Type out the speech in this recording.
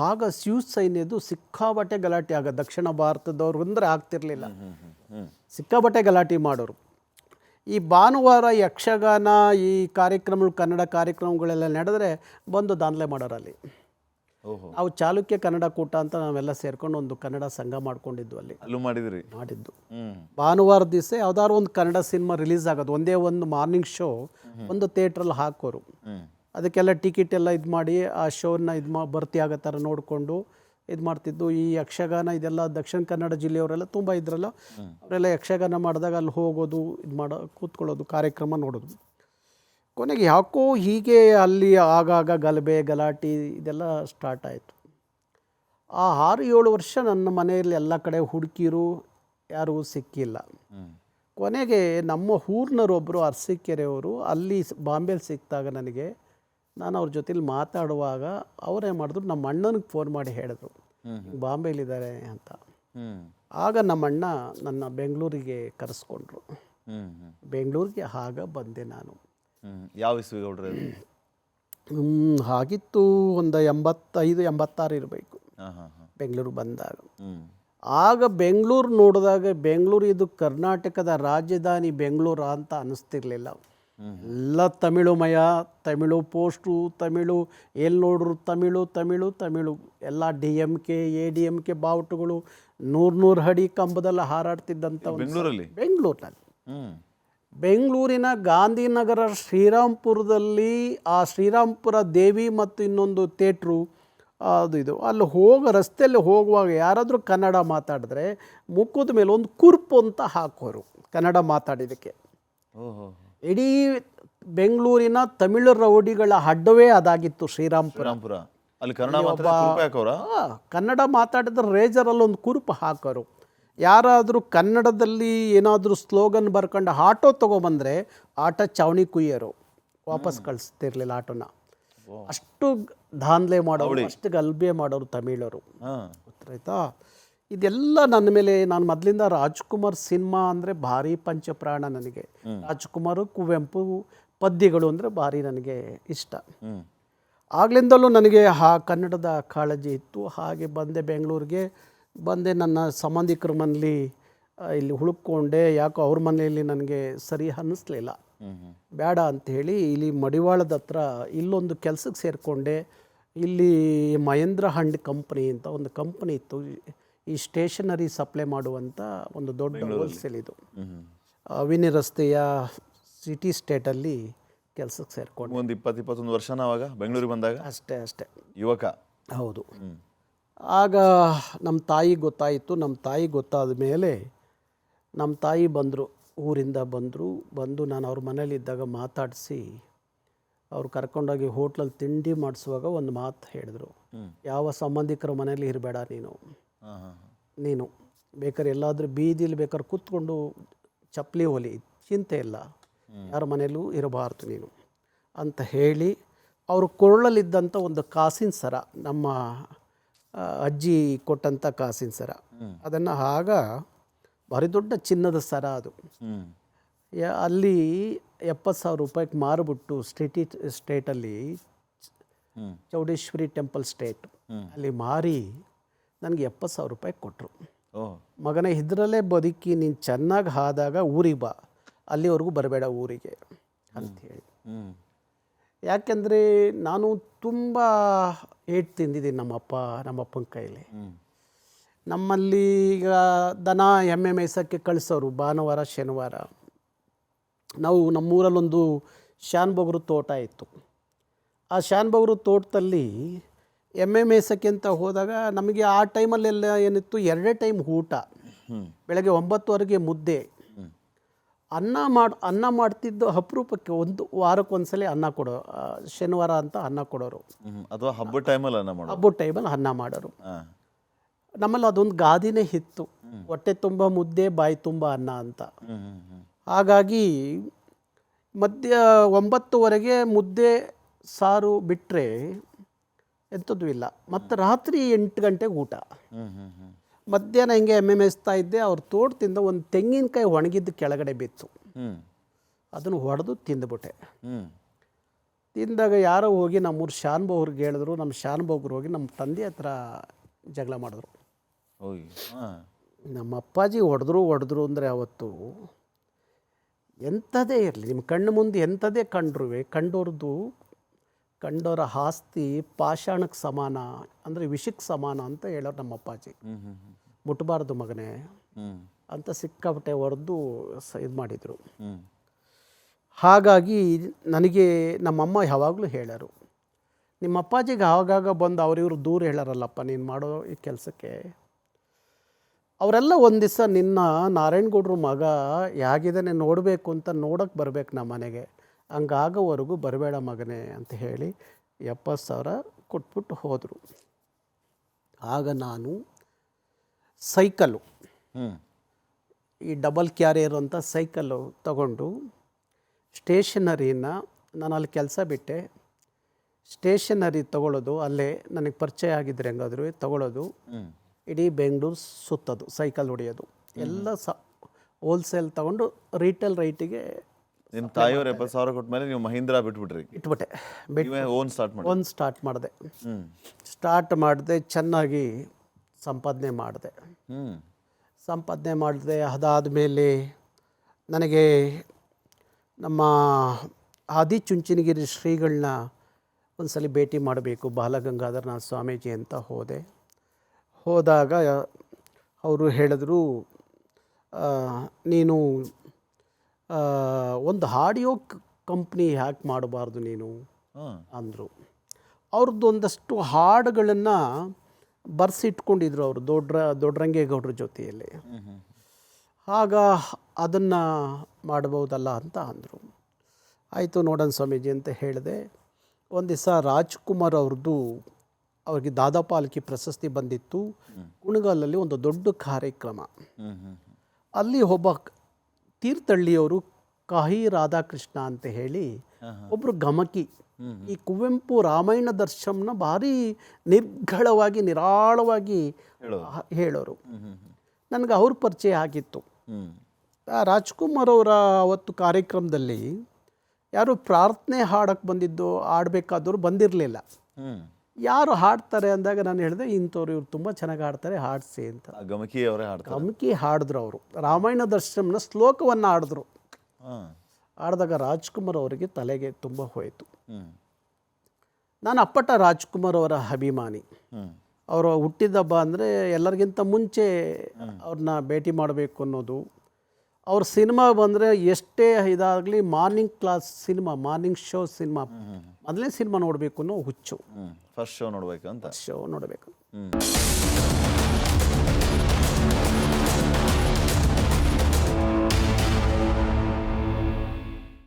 ಆಗ ಶಿವಸೈನ್ಯದು ಸಿಕ್ಕಾಬಟ್ಟೆ ಗಲಾಟೆ ಆಗ ದಕ್ಷಿಣ ಭಾರತದವ್ರು ಅಂದರೆ ಆಗ್ತಿರ್ಲಿಲ್ಲ. ಸಿಕ್ಕಾಬಟ್ಟೆ ಗಲಾಟೆ ಮಾಡೋರು. ಈ ಭಾನುವಾರ ಯಕ್ಷಗಾನ ಈ ಕಾರ್ಯಕ್ರಮಗಳು ಕನ್ನಡ ಕಾರ್ಯಕ್ರಮಗಳೆಲ್ಲ ನಡೆದ್ರೆ ಬಂದು ದಾಂಧಲೆ ಮಾಡೋರಲ್ಲಿ. ನಾವು ಚಾಲುಕ್ಯ ಕನ್ನಡ ಕೂಟ ಅಂತ ನಾವೆಲ್ಲ ಸೇರ್ಕೊಂಡು ಒಂದು ಕನ್ನಡ ಸಂಘ ಮಾಡ್ಕೊಂಡಿದ್ವು ಅಲ್ಲಿ. ಮಾಡಿದ್ದು ಭಾನುವಾರ ದಿವಸ ಯಾವ್ದಾದ್ರು ಒಂದು ಕನ್ನಡ ಸಿನಿಮಾ ರಿಲೀಸ್ ಆಗೋದು, ಒಂದೇ ಒಂದು ಮಾರ್ನಿಂಗ್ ಶೋ ಒಂದು ಥಿಯೇಟ್ರಲ್ಲಿ ಹಾಕೋರು. ಅದಕ್ಕೆಲ್ಲ ಟಿಕೆಟ್ ಎಲ್ಲ ಇದು ಮಾಡಿ ಆ ಶೋನ ಭರ್ತಿ ಆಗೋ ಥರ ನೋಡಿಕೊಂಡು ಇದು ಮಾಡ್ತಿದ್ದು. ಈ ಯಕ್ಷಗಾನ ಇದೆಲ್ಲ ದಕ್ಷಿಣ ಕನ್ನಡ ಜಿಲ್ಲೆಯವರೆಲ್ಲ ತುಂಬ ಇದ್ರಲ್ಲ, ಅವರೆಲ್ಲ ಯಕ್ಷಗಾನ ಮಾಡಿದಾಗ ಅಲ್ಲಿ ಹೋಗೋದು, ಇದು ಕೂತ್ಕೊಳ್ಳೋದು, ಕಾರ್ಯಕ್ರಮ ನೋಡೋದು. ಕೊನೆಗೆ ಯಾಕೋ ಹೀಗೆ ಅಲ್ಲಿ ಆಗಾಗ ಗಲಭೆ ಗಲಾಟೆ ಇದೆಲ್ಲ ಸ್ಟಾರ್ಟ್ ಆಯಿತು. ಆ 6-7 ವರ್ಷ ನನ್ನ ಮನೆಯಲ್ಲಿ ಎಲ್ಲ ಕಡೆ ಹುಡುಕಿರು, ಯಾರೂ ಸಿಕ್ಕಿಲ್ಲ. ಕೊನೆಗೆ ನಮ್ಮ ಊರಿನವರೊಬ್ಬರು ಅರಸೀಕೆರೆಯವರು ಅಲ್ಲಿ ಬಾಂಬೆಲಿ ಸಿಕ್ಕಿದಾಗ ನನಗೆ, ನಾನು ಅವ್ರ ಜೊತೆಲಿ ಮಾತಾಡುವಾಗ ಅವರೇನು ಮಾಡಿದ್ರು, ನಮ್ಮ ಅಣ್ಣನಿಗೆ ಫೋನ್ ಮಾಡಿ ಹೇಳಿದ್ರು ಬಾಂಬೆಲಿದ್ದಾರೆ ಅಂತ. ಆಗ ನಮ್ಮ ಅಣ್ಣ ನನ್ನ ಬೆಂಗಳೂರಿಗೆ ಕರೆಸ್ಕೊಂಡ್ರು. ಬೆಂಗಳೂರಿಗೆ ಆಗ ಬಂದೆ ನಾನು. ಯಾವ ಇಸ್ವಿ ಗೌಡ್ರೆ? ಆಗಿತ್ತು ಒಂದು 85-86 ಇರಬೇಕು ಬೆಂಗಳೂರು ಬಂದಾಗ. ಆಗ ಬೆಂಗಳೂರು ನೋಡಿದಾಗ ಬೆಂಗಳೂರು ಇದು ಕರ್ನಾಟಕದ ರಾಜಧಾನಿ ಬೆಂಗಳೂರು ಅಂತ ಅನ್ನಿಸ್ತಿರ್ಲಿಲ್ಲ. ಎಲ್ಲ ತಮಿಳುಮಯ, ತಮಿಳು ಪೋಸ್ಟು, ತಮಿಳು ಎಲ್ಲಿ ನೋಡ್ರು ತಮಿಳು ತಮಿಳು ತಮಿಳು. ಎಲ್ಲ DMK ADMK ಬಾವುಟಗಳು 100 ಅಡಿ ಕಂಬದಲ್ಲಿ ಹಾರಾಡ್ತಿದ್ದಂಥ ಬೆಂಗಳೂರಿನಲ್ಲಿ. ಬೆಂಗಳೂರಿನ ಗಾಂಧಿನಗರ ಶ್ರೀರಾಮ್ಪುರದಲ್ಲಿ ಆ ಶ್ರೀರಾಮ್ಪುರ ದೇವಿ ಮತ್ತು ಇನ್ನೊಂದು ಥಿಯೇಟ್ರು ಇದು ಅಲ್ಲಿ ರಸ್ತೆಯಲ್ಲಿ ಹೋಗುವಾಗ ಯಾರಾದರೂ ಕನ್ನಡ ಮಾತಾಡಿದ್ರೆ ಮುಖದ ಮೇಲೆ ಒಂದು ಕುರ್ಪು ಅಂತ ಹಾಕೋರು ಕನ್ನಡ ಮಾತಾಡಿದ್ದಕ್ಕೆ. ಇಡೀ ಬೆಂಗಳೂರಿನ ತಮಿಳು ರೌಡಿಗಳ ಅಡ್ಡವೇ ಅದಾಗಿತ್ತು ಶ್ರೀರಾಮ್ಪುರ. ಕನ್ನಡ ಮಾತಾಡಿದ್ರೆ ರೇಜರಲ್ಲಿ ಒಂದು ಕುರುಪು ಹಾಕೋರು. ಯಾರಾದರೂ ಕನ್ನಡದಲ್ಲಿ ಏನಾದರೂ ಸ್ಲೋಗನ್ ಬರ್ಕೊಂಡು ಆಟೋ ತೊಗೊಬಂದರೆ ಆಟೋ ಚಾವಣಿ ಕುಯ್ಯೋರು, ವಾಪಸ್ ಕಳಿಸ್ತಿರ್ಲಿಲ್ಲ ಆಟೋನ. ಅಷ್ಟು ದಾಂಧಲೆ ಮಾಡೋರು, ಅಷ್ಟು ಗಲಭೆ ಮಾಡೋರು ತಮಿಳರು, ಗೊತ್ತಾಯ್ತಾ? ಇದೆಲ್ಲ ನನ್ನ ಮೇಲೆ, ನಾನು ಮೊದಲಿಂದ ರಾಜ್ಕುಮಾರ್ ಸಿನಿಮಾ ಅಂದರೆ ಭಾರಿ ಪಂಚಪ್ರಾಣ ನನಗೆ. ರಾಜ್ಕುಮಾರ್, ಕುವೆಂಪು ಪದ್ಯಗಳು ಅಂದರೆ ಭಾರಿ ನನಗೆ ಇಷ್ಟ. ಆಗ್ಲಿಂದಲೂ ನನಗೆ ಕನ್ನಡದ ಕಾಳಜಿ ಇತ್ತು. ಹಾಗೆ ಬಂದೆ ಬೆಂಗಳೂರಿಗೆ. ನನ್ನ ಸಂಬಂಧಿಕರ ಮನೇಲಿ ಇಲ್ಲಿ ಹುಡುಕೊಂಡೆ. ಯಾಕೋ ಅವ್ರ ಮನೆಯಲ್ಲಿ ನನಗೆ ಸರಿ ಅನ್ನಿಸ್ಲಿಲ್ಲ, ಬೇಡ ಅಂಥೇಳಿ ಇಲ್ಲಿ ಮಡಿವಾಳದ ಹತ್ರ ಇಲ್ಲೊಂದು ಕೆಲಸಕ್ಕೆ ಸೇರಿಕೊಂಡೆ. ಇಲ್ಲಿ ಮಹೇಂದ್ರ ಹಂಡ್ ಕಂಪ್ನಿ ಅಂತ ಒಂದು ಕಂಪ್ನಿ ಇತ್ತು, ಈ ಸ್ಟೇಷನರಿ ಸಪ್ಲೈ ಮಾಡುವಂಥ ಒಂದು ದೊಡ್ಡ ಹೋಲ್ಸೇಲ್. ಇದು ವಿನಿ ರಸ್ತೆಯ ಸಿಟಿ ಸ್ಟೇಟಲ್ಲಿ ಕೆಲಸಕ್ಕೆ ಸೇರಿಕೊಂಡು ಒಂದು 20-21 ವರ್ಷ ನಾವಾಗ ಬೆಂಗಳೂರಿಗೆ ಬಂದಾಗ ಅಷ್ಟೇ ಯುವಕ. ಹೌದು. ಆಗ ನಮ್ಮ ತಾಯಿ ಗೊತ್ತಾಯಿತು. ನಮ್ಮ ತಾಯಿ ಗೊತ್ತಾದ ಮೇಲೆ ನಮ್ಮ ತಾಯಿ ಬಂದರು, ಊರಿಂದ ಬಂದು ನಾನು ಅವ್ರ ಮನೇಲಿದ್ದಾಗ ಮಾತಾಡಿಸಿ ಅವ್ರು ಕರ್ಕೊಂಡೋಗಿ ಹೋಟ್ಲಲ್ಲಿ ತಿಂಡಿ ಮಾಡಿಸುವಾಗ ಒಂದು ಮಾತು ಹೇಳಿದ್ರು, ಯಾವ ಸಂಬಂಧಿಕರ ಮನೇಲಿ ಇರಬೇಡ ನೀನು ಬೇಕಾದ್ರೆ ಎಲ್ಲಾದರೂ ಬೀದಿಲಿ ಬೇಕಾದ್ರೆ ಕೂತ್ಕೊಂಡು ಚಪ್ಪಲಿ ಹೊಲಿ, ಚಿಂತೆ ಇಲ್ಲ, ಯಾರ ಮನೇಲೂ ಇರಬಾರ್ದು ನೀನು ಅಂತ ಹೇಳಿ ಅವರು ಕೊರಳಲ್ಲಿದ್ದಂಥ ಒಂದು ಕಾಸಿನ ಸರ, ನಮ್ಮ ಅಜ್ಜಿ ಕೊಟ್ಟಂಥ ಕಾಸಿನ ಸರ, ಅದನ್ನು ಆಗ ಭಾರಿ ದೊಡ್ಡ ಚಿನ್ನದ ಸರ ಅದು. ಅಲ್ಲಿ 70,000 ರೂಪಾಯಿಗೆ ಮಾರಿಬಿಟ್ಟು ಸ್ಟೇಟಲ್ಲಿ ಚೌಡೇಶ್ವರಿ ಟೆಂಪಲ್ ಸ್ಟೇಟ್ ಅಲ್ಲಿ ಮಾರಿ ನನಗೆ 70,000 ರೂಪಾಯಿ ಕೊಟ್ಟರು. ಮಗನೇ ಇದರಲ್ಲೇ ಬದುಕಿ ನೀನು ಚೆನ್ನಾಗಿ ಆದಾಗ ಊರಿಗೆ ಬಾ, ಅಲ್ಲಿವರೆಗೂ ಬರಬೇಡ ಊರಿಗೆ ಅಂಥೇಳಿ. ಯಾಕೆಂದರೆ ನಾನು ತುಂಬ ಏಟು ತಿಂದಿದ್ದೀನಿ ನಮ್ಮಪ್ಪನ ಕೈಲಿ. ನಮ್ಮಲ್ಲಿ ಈಗ ದನ ಎಮ್ಮೆ ಮೇಯ್ಸೋಕ್ಕೆ ಕಳಿಸೋರು ಭಾನುವಾರ ಶನಿವಾರ. ನಾವು ನಮ್ಮೂರಲ್ಲೊಂದು ಶಾನ್ಬೊಗರು ತೋಟ ಇತ್ತು. ಆ ಶಾನ್ಬೊಗರು ತೋಟದಲ್ಲಿ ಎಮ್ಮೆ ಮೇಯ್ಸೋಕ್ಕೆ ಅಂತ ಹೋದಾಗ ನಮಗೆ ಆ ಟೈಮಲ್ಲೆಲ್ಲ ಏನಿತ್ತು, 2 ಟೈಮ್ ಊಟ. ಬೆಳಗ್ಗೆ 9 ಮುದ್ದೆ, ಅನ್ನ ಮಾಡ್ತಿದ್ದು ಅಪರೂಪಕ್ಕೆ ಒಂದು ವಾರಕ್ಕೊಂದ್ಸಲ ಅನ್ನ ಕೊಡೋ, ಶನಿವಾರ ಅಂತ ಅನ್ನ ಕೊಡೋರು, ಅಥವಾ ಹಬ್ಬದ ಟೈಮಲ್ಲಿ ಅನ್ನ ಮಾಡೋರು. ನಮ್ಮಲ್ಲಿ ಅದೊಂದು ಗಾದಿನೇ ಇತ್ತು, ಹೊಟ್ಟೆ ತುಂಬ ಮುದ್ದೆ ಬಾಯಿ ತುಂಬ ಅನ್ನ ಅಂತ. ಹಾಗಾಗಿ ಮಧ್ಯ 9 ಮುದ್ದೆ ಸಾರು ಬಿಟ್ಟರೆ ಎಂಥದ್ದು ಇಲ್ಲ. ಮತ್ತು ರಾತ್ರಿ 8 ಗಂಟೆಗೆ ಊಟ. ಮಧ್ಯಾಹ್ನ ಹಿಂಗೆ ಎಮ್ಮೆ ಮೇಯಿಸ್ತಾ ಇದ್ದೆ, ಅವ್ರ ತೋಟದಿಂದ ಒಂದು ತೆಂಗಿನಕಾಯಿ ಒಣಗಿದ್ದು ಕೆಳಗಡೆ ಬಿತ್ತು, ಅದನ್ನು ಹೊಡೆದು ತಿಂದುಬಿಟ್ಟೆ. ತಿಂದಾಗ ಯಾರೋ ಹೋಗಿ ನಮ್ಮೂರು ಶಾನ್ಭೋಗ್ರಿಗೆ ಹೇಳಿದ್ರು. ನಮ್ಮ ಶಾನ್ಭೋಗ್ರು ಹೋಗಿ ನಮ್ಮ ತಂದೆ ಹತ್ರ ಜಗಳ ಮಾಡಿದ್ರು. ಹೋಗಿ ಹಾಂ ನಮ್ಮ ಅಪ್ಪಾಜಿ ಹೊಡೆದ್ರು ಅಂದರೆ ಅವತ್ತು ಎಂಥದೇ ಇರಲಿ, ನಿಮ್ಮ ಕಣ್ಣು ಮುಂದೆ ಎಂಥದೇ ಕಂಡೋರ ಆಸ್ತಿ ಪಾಷಾಣಕ್ಕೆ ಸಮಾನ, ಅಂದರೆ ವಿಷಕ್ಕೆ ಸಮಾನ ಅಂತ ಹೇಳೋರು ನಮ್ಮ ಅಪ್ಪಾಜಿ. ಮುಟ್ಟಬಾರ್ದು ಮಗನೇ ಅಂತ ಸಿಕ್ಕಾಪಟ್ಟೆ ಹೊಡೆದು ಇದು ಮಾಡಿದರು. ಹಾಗಾಗಿ ನನಗೆ ನಮ್ಮಮ್ಮ ಯಾವಾಗಲೂ ಹೇಳೋರು, ನಿಮ್ಮ ಅಪ್ಪಾಜಿಗೆ ಆಗಾಗ ಬಂದು ಅವ್ರಿವ್ರು ದೂರ ಹೇಳಾರಲ್ಲಪ್ಪ ನೀನು ಮಾಡೋ ಈ ಕೆಲಸಕ್ಕೆ. ಅವರೆಲ್ಲ ಒಂದು ದಿವಸ ನಿನ್ನ ನಾರಾಯಣಗೌಡ್ರ ಮಗ ಹೇಗಿದ್ದಾನೆ ನೋಡಬೇಕು ಅಂತ ನೋಡೋಕ್ಕೆ ಬರಬೇಕು ನಮ್ಮ ಮನೆಗೆ, ಹಂಗಾಗೋವರೆಗೂ ಬರಬೇಡ ಮಗನೇ ಅಂತ ಹೇಳಿ 70,000 ಕೊಟ್ಬಿಟ್ಟು ಹೋದರು. ಆಗ ನಾನು ಸೈಕಲ್ಲು, ಈ ಡಬಲ್ ಕ್ಯಾರಿಯರ್ ಅಂತ ಸೈಕಲ್ಲು ತಗೊಂಡು ಸ್ಟೇಷನರಿನ, ನಾನು ಅಲ್ಲಿ ಕೆಲಸ ಬಿಟ್ಟೆ, ಸ್ಟೇಷನರಿ ತೊಗೊಳ್ಳೋದು, ಅಲ್ಲೇ ನನಗೆ ಪರಿಚಯ ಆಗಿದ್ದರೆ ಹೆಂಗಾದ್ರೂ ತೊಗೊಳ್ಳೋದು, ಇಡೀ ಬೆಂಗಳೂರು ಸುತ್ತೋದು, ಸೈಕಲ್ ಹೊಡೆಯೋದು ಎಲ್ಲ ಹೋಲ್ಸೇಲ್ ತೊಗೊಂಡು ರೀಟೇಲ್ ರೈಟಿಗೆ. ನಿಮ್ಮ ತಾಯಿಯವ್ರು 70,000 ಕೊಟ್ಟ ಮೇಲೆ ನೀವು ಮಹೀಂದ್ರ ಇಟ್ಬಿಟ್ಟೆ ಸ್ಟಾರ್ಟ್ ಮಾಡಿದೆ. ಚೆನ್ನಾಗಿ ಸಂಪಾದನೆ ಮಾಡಿದೆ. ಅದಾದಮೇಲೆ ನನಗೆ ನಮ್ಮ ಆದಿಚುಂಚನಗಿರಿ ಶ್ರೀಗಳನ್ನ ಒಂದ್ಸಲ ಭೇಟಿ ಮಾಡಬೇಕು, ಬಾಲಗಂಗಾಧರನಾಥ ಸ್ವಾಮೀಜಿ ಅಂತ ಹೋದಾಗ ಅವರು ಹೇಳಿದ್ರು, ನೀನು ಒಂದು ಆಡಿಯೋ ಕಂಪ್ನಿ ಹ್ಯಾಕ್ ಮಾಡಬಾರ್ದು ನೀನು ಅಂದರು. ಅವ್ರದ್ದು ಒಂದಷ್ಟು ಹಾಡುಗಳನ್ನು ಬರೆಸಿಟ್ಕೊಂಡಿದ್ರು ಅವರು ದೊಡ್ಡರಂಗೇಗೌಡ್ರ ಜೊತೆಯಲ್ಲಿ. ಆಗ ಅದನ್ನು ಮಾಡ್ಬೋದಲ್ಲ ಅಂತ ಅಂದರು. ಆಯಿತು ನೋಡೋಣ ಸ್ವಾಮೀಜಿ ಅಂತ ಹೇಳಿದೆ. ಒಂದು ದಿವಸ ರಾಜ್ಕುಮಾರ್ ಅವ್ರಿಗೆ ದಾದಾ ಪಾಲ್ಕಿ ಪ್ರಶಸ್ತಿ ಬಂದಿತ್ತು. ಕುಣಗಲಲ್ಲಿ ಒಂದು ದೊಡ್ಡ ಕಾರ್ಯಕ್ರಮ. ಅಲ್ಲಿ ಒಬ್ಬ ತೀರ್ಥಹಳ್ಳಿಯವರು ಕಾಹಿ ರಾಧಾಕೃಷ್ಣ ಅಂತ ಹೇಳಿ ಒಬ್ಬರು ಗಮಕಿ, ಈ ಕುವೆಂಪು ರಾಮಾಯಣ ದರ್ಶನನ ಭಾರಿ ನಿರ್ಗಳವಾಗಿ ನಿರಾಳವಾಗಿ ಹೇಳೋರು. ನನಗೆ ಅವ್ರ ಪರಿಚಯ ಆಗಿತ್ತು. ರಾಜ್ಕುಮಾರ್ ಅವರ ಅವತ್ತು ಕಾರ್ಯಕ್ರಮದಲ್ಲಿ ಯಾರು ಪ್ರಾರ್ಥನೆ ಹಾಡಕ್ಕೆ ಬಂದಿದ್ದು, ಆಡಬೇಕಾದವರು ಬಂದಿರಲಿಲ್ಲ. ಯಾರು ಹಾಡ್ತಾರೆ ಅಂದಾಗ ನಾನು ಹೇಳಿದೆ, ಇಂಥವ್ರು ಇವ್ರು ತುಂಬ ಚೆನ್ನಾಗಿ ಹಾಡ್ತಾರೆ, ಹಾಡಿಸಿ ಅಂತ. ಗಮಕಿ ಹಾಡಿದ್ರು. ಅವರು ರಾಮಾಯಣ ದರ್ಶನನ ಶ್ಲೋಕವನ್ನು ಆಡಿದಾಗ ರಾಜ್ಕುಮಾರ್ ಅವರಿಗೆ ತಲೆಗೆ ತುಂಬ ಹೋಯಿತು. ನಾನು ಅಪ್ಪಟ ರಾಜ್ಕುಮಾರ್ ಅವರ ಅಭಿಮಾನಿ. ಅವರು ಹುಟ್ಟಿದ ಹಬ್ಬ ಅಂದರೆ ಎಲ್ಲರಿಗಿಂತ ಮುಂಚೆ ಅವ್ರನ್ನ ಭೇಟಿ ಮಾಡಬೇಕು ಅನ್ನೋದು. ಅವ್ರ ಸಿನಿಮಾ ಬಂದರೆ ಎಷ್ಟೇ ಇದಾಗಲಿ ಮಾರ್ನಿಂಗ್ ಶೋ ಸಿನಿಮಾ ಮೊದಲನೇ ಸಿನಿಮಾ ನೋಡಬೇಕು ಅನ್ನೋ ಹುಚ್ಚು. ಫಸ್ಟ್ ಶೋ ನೋಡಬೇಕು ಅಂತ. ಶೋ ನೋಡಬೇಕು.